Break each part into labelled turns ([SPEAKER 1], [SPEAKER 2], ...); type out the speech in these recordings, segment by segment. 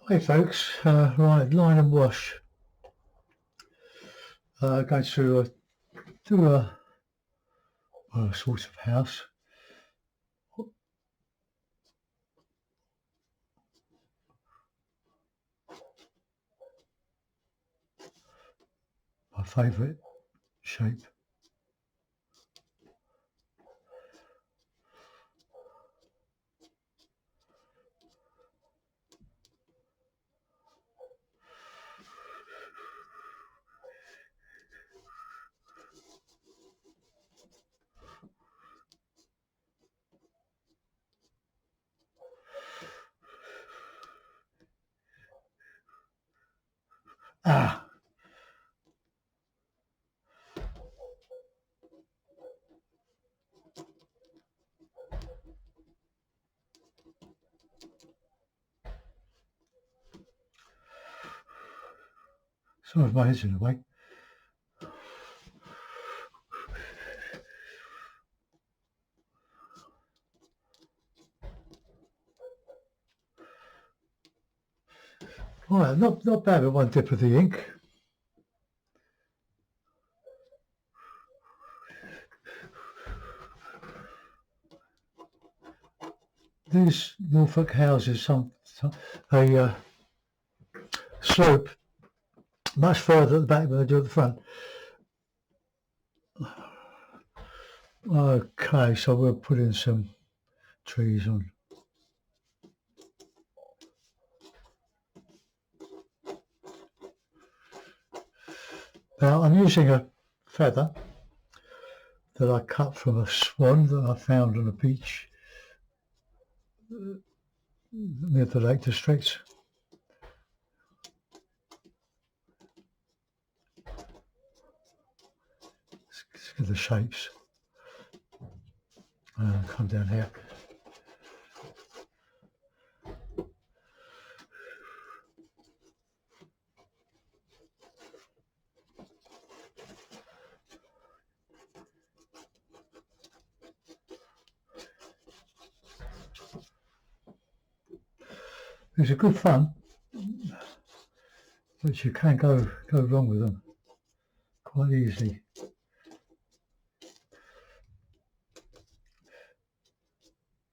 [SPEAKER 1] Hey folks, right, line and wash. Go to a sort of house. My favourite shape. Ah, sorry if my head's in the way. Right, not bad with one dip of the ink. These Norfolk houses, some a slope much further at the back than they do at the front. Okay, so we'll put in some trees on. Now I'm using a feather that I cut from a swan that I found on a beach near the Lake District. Let's get the shapes. Come down here. It's a good fun, but you can go wrong with them quite easily.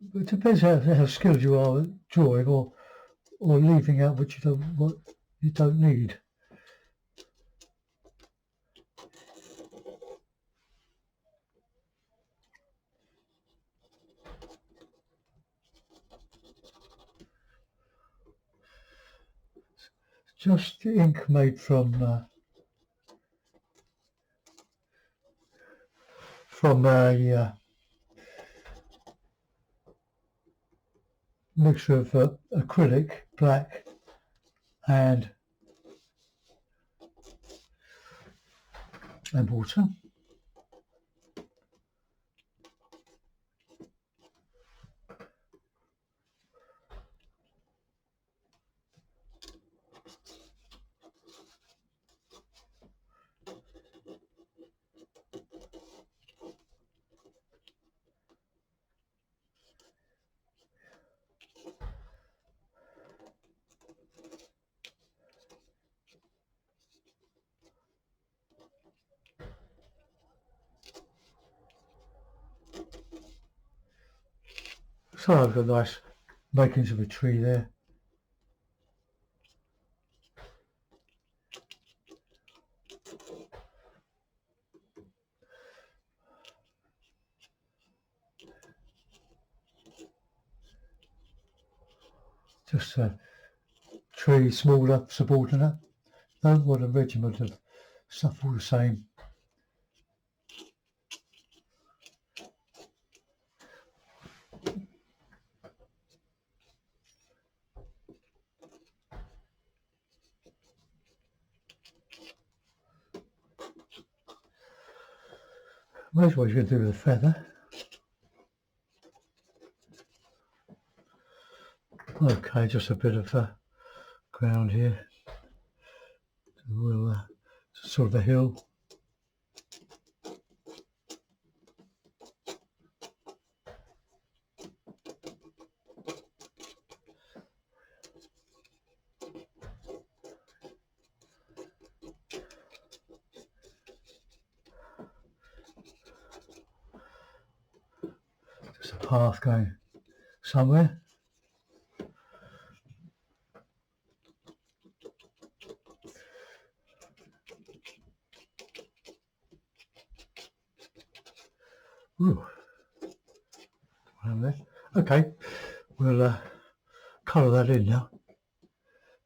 [SPEAKER 1] But it depends how skilled you are at drawing or leaving out what you don't need. Just ink made from a mixture of acrylic, black, and water. So I've got nice makings of a tree there. Just a tree, smaller, subordinate. Don't want a regiment of stuff all the same. Most what you can do with a feather. Okay, just a bit of ground here. We'll sort of a hill. path going somewhere. Ooh. Okay, we'll colour that in now.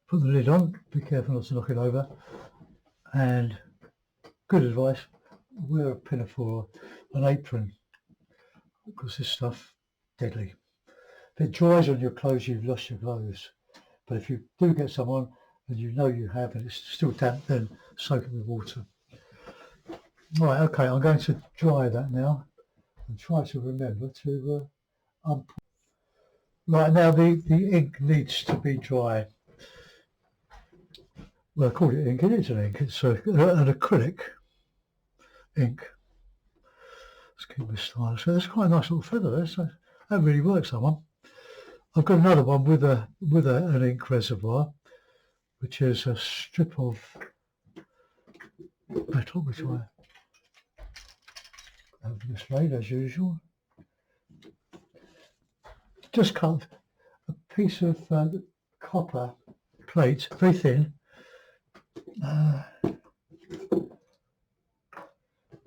[SPEAKER 1] Put the lid on, be careful not to knock it over, and good advice, wear a pinafore, an apron, because this stuff deadly. If it dries on your clothes, you've lost your clothes. But if you do get some on, and you know you have, and it's still damp, then soak it with water. Right, okay, I'm going to dry that now, and try to remember to right, now the ink needs to be dry. Well, I call it ink, it is an ink, it's an acrylic ink. Let's keep this style. So that's quite a nice little feather there, so that really works, that one. I've got another one with an ink reservoir, which is a strip of metal, which I have displayed as usual. Just cut a piece of copper plate, very thin,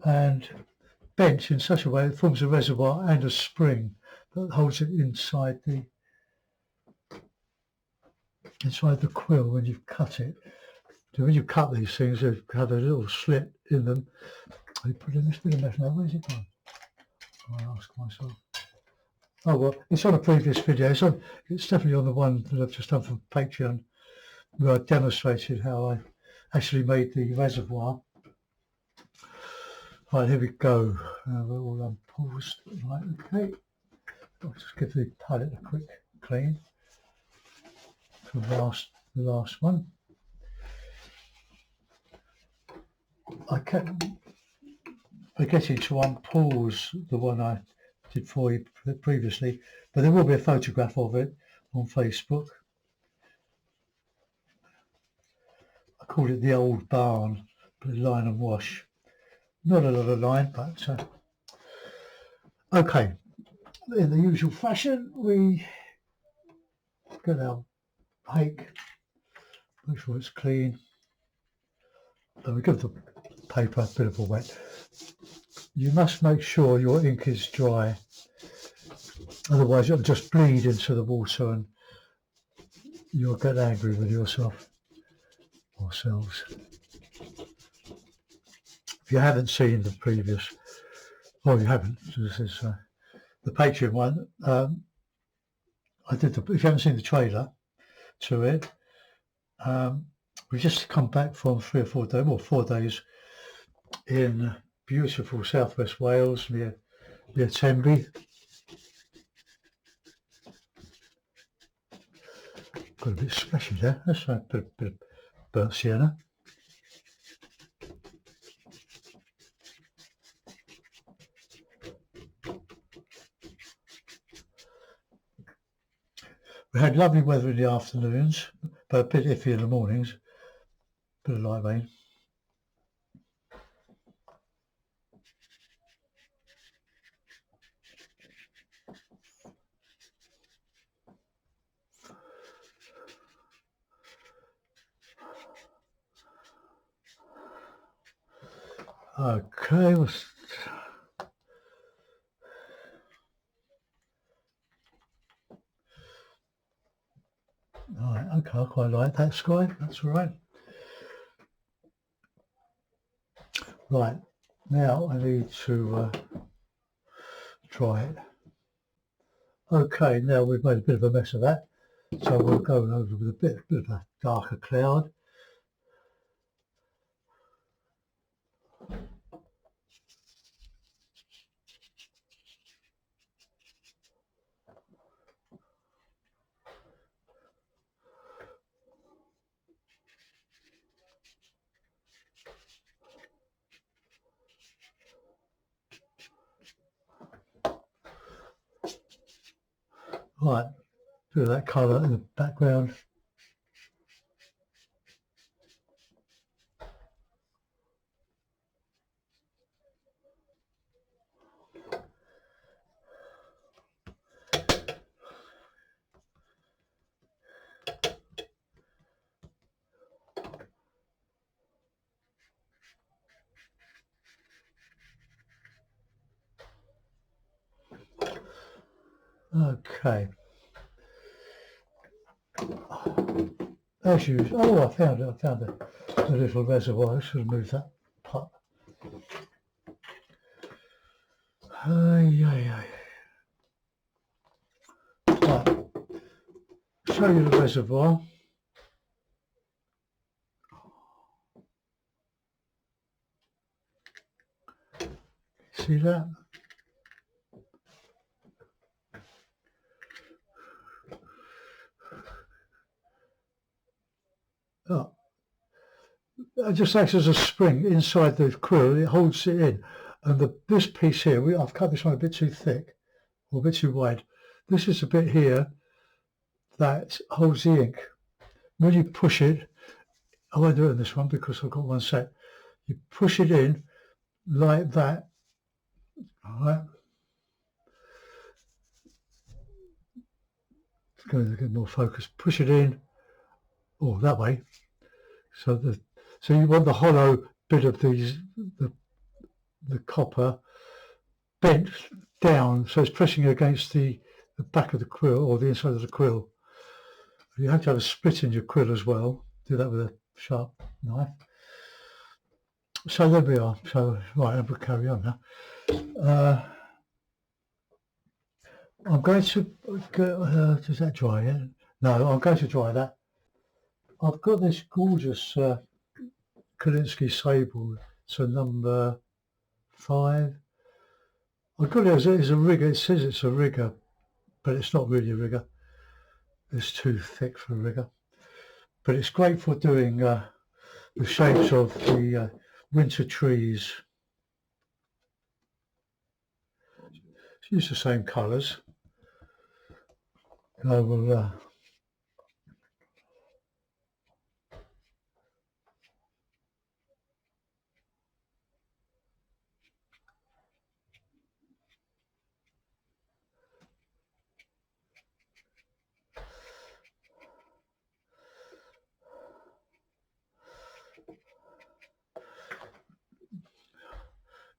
[SPEAKER 1] and bent in such a way it forms a reservoir and a spring that holds it inside the quill when you've cut it. So when you cut these things, you have a little slit in them. I put in this bit of metal. Now, where's it gone? I ask myself. Oh well, it's on a previous video. It's definitely on the one that I've just done from Patreon, where I demonstrated how I actually made the reservoir. Right, here we go. We're all unpaused. Right, okay. I'll just give the palette a quick clean from the last one. I kept forgetting to unpause the one I did for you previously, but there will be a photograph of it on Facebook. I called it the old barn, but line and wash. Not a lot of line, but okay. In the usual fashion, we get our hake, make sure it's clean, and we give the paper a bit of a wet. You must make sure your ink is dry, otherwise it'll just bleed into the water and you'll get angry with yourself or yourselves. If you haven't seen the previous, you haven't, this is the Patreon one. I did if you haven't seen the trailer to it, we've just come back from 3 or 4 days, well 4 days in beautiful southwest Wales near Tenby. Got a bit splashy there, that's a bit of burnt sienna. We had lovely weather in the afternoons, but a bit iffy in the mornings, bit of light rain. Okay, right, okay, I quite like that sky, that's all right. Right, now I need to dry it. Okay, now we've made a bit of a mess of that, so we'll go over with a bit of a darker cloud. Right, bit of that colour in the background. Okay. As usual. Oh, I found it. I found the little reservoir. I should have moved that pot. Ay, ay, ay. Right. Show you the reservoir. See that? Oh, it just acts as a spring inside the quill. It holds it in. And this piece here, I've cut this one a bit too thick or a bit too wide. This is a bit here that holds the ink. When you push it, I won't do it in this one because I've got one set. You push it in like that. All right. It's going to get more focus. Push it in. Oh, that way. So you want the hollow bit of the copper bent down, so it's pressing against the back of the quill or the inside of the quill. You have to have a split in your quill as well. Do that with a sharp knife. So there we are. So right, we'll carry on now. I'm going to does that dry yet? No, I'm going to dry that. I've got this gorgeous Kalinsky sable. So number 5. I've got it as a rigger. It says it's a rigger, but it's not really a rigger. It's too thick for a rigger. But it's great for doing the shapes of the winter trees. Use the same colours. I will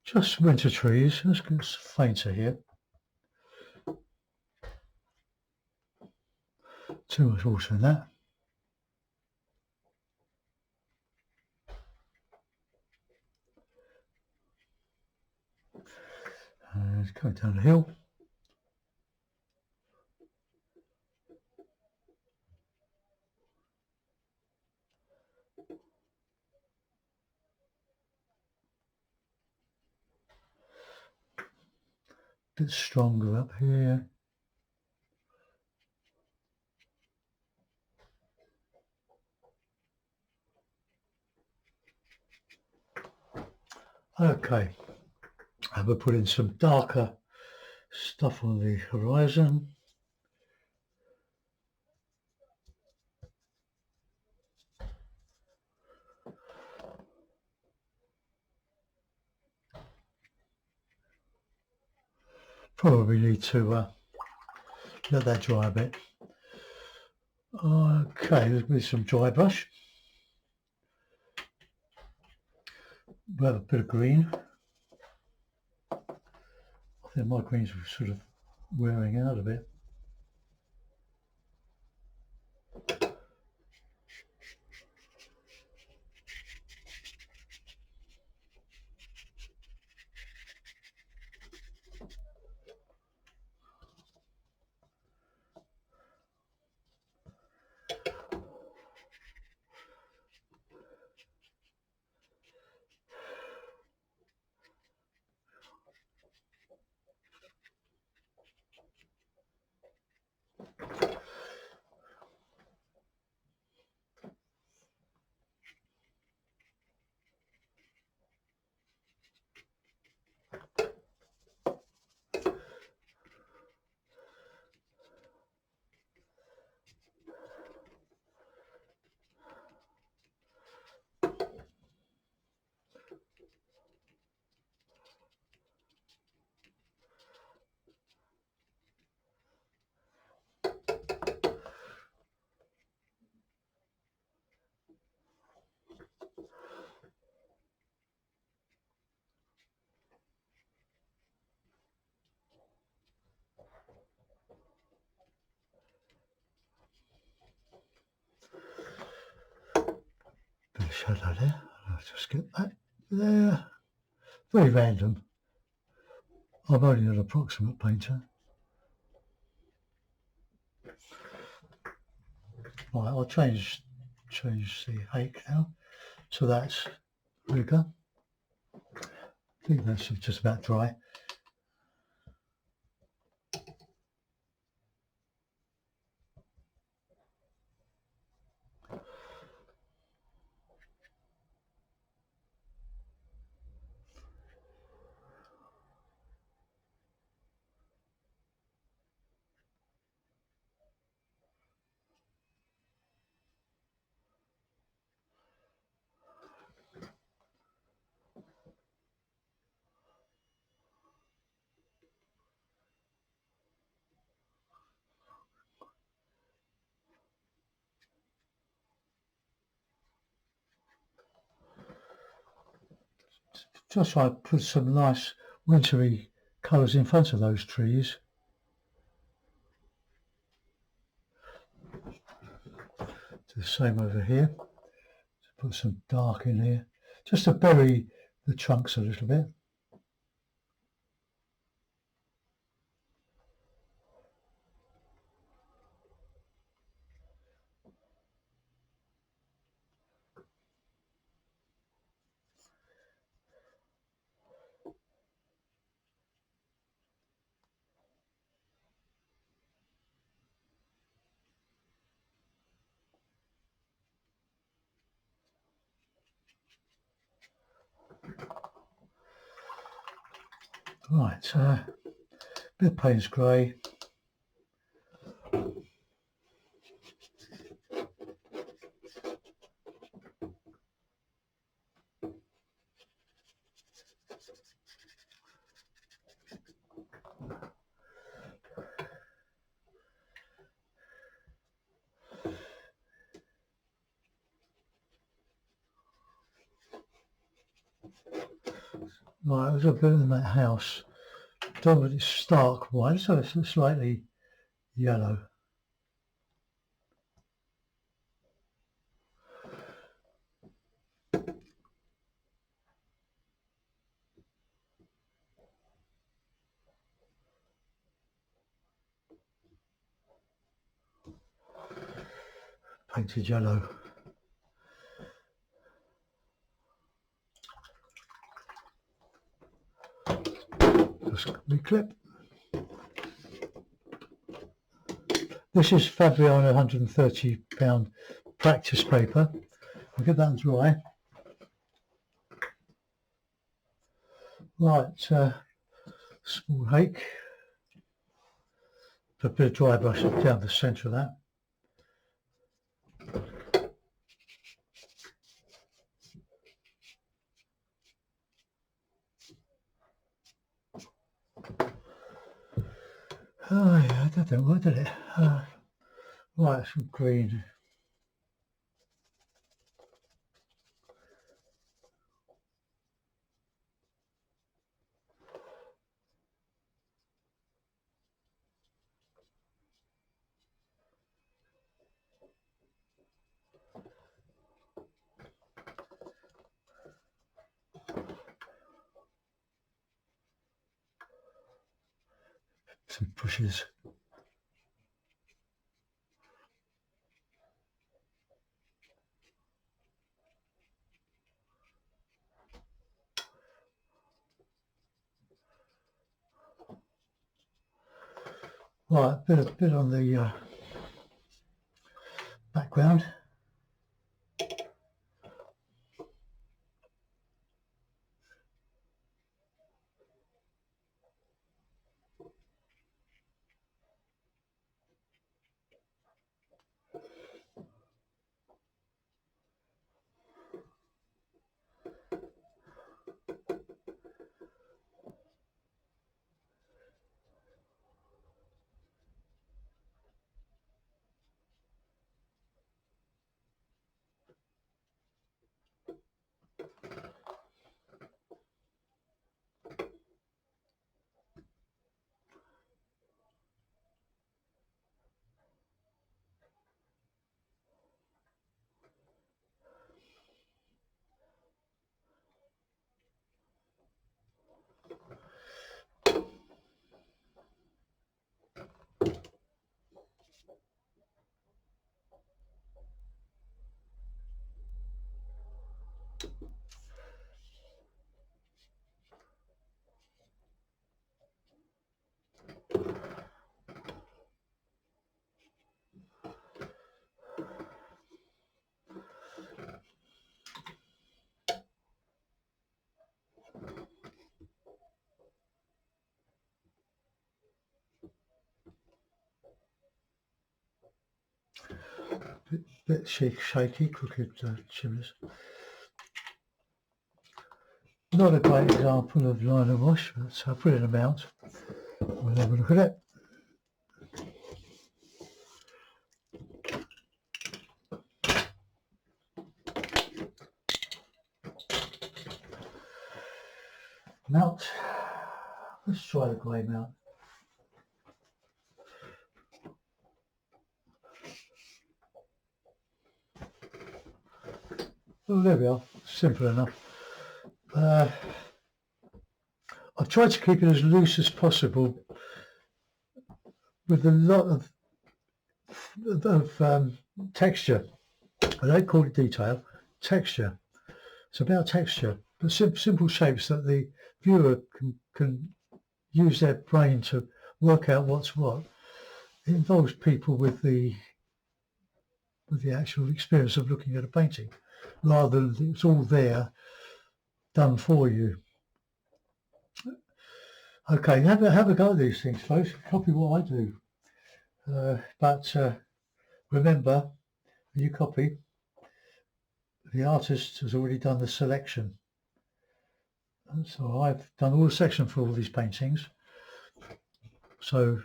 [SPEAKER 1] just winter trees. Let's get fainter here. Too much water in that. It's going down the hill. Bit stronger up here. Okay, and we'll put in some darker stuff on the horizon. Probably need to let that dry a bit. Okay, there's be some dry brush. We'll have a bit of green. I think my greens are sort of wearing out a bit. shadow there. I'll just get that there. Very random. I'm only an approximate painter. Right, I'll change the hake now. So that's rigor. I think that's just about dry. Just try to put some nice wintry colours in front of those trees. Do the same over here. Put some dark in here, just to bury the trunks a little bit. Right, bit of Payne's grey. Right, there's a bit in that house. Don't want it stark white, so it's slightly yellow. Painted yellow. Just reclip. This is Fabriano £130 practice paper. I'll get that dry. Right, small hake. Put a bit of dry brush down the centre of that. Oh yeah, that didn't work, did it? Right, some green. Some bushes. Right, a bit on the background. bit shaky, crooked chimneys. Not a great example of liner wash, but I'll put in a mount. We'll have a look at it. Mount. Let's try the grey mount. Well, there we are. Simple enough. I've tried to keep it as loose as possible with a lot of texture. I don't call it detail, texture. It's about texture, but simple shapes that the viewer can use their brain to work out what's what. It involves people with the actual experience of looking at a painting, rather than it's all there, done for you. Okay, have a go at these things, folks. Copy what I do. But remember, when you copy, the artist has already done the selection. And so I've done all the selection for all these paintings. So,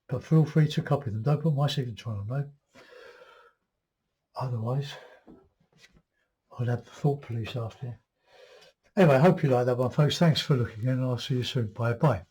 [SPEAKER 1] but feel free to copy them. Don't put my signature on them, though. Otherwise, I'll have the thought police after you. Anyway, I hope you like that one, folks. Thanks for looking, and I'll see you soon. Bye-bye.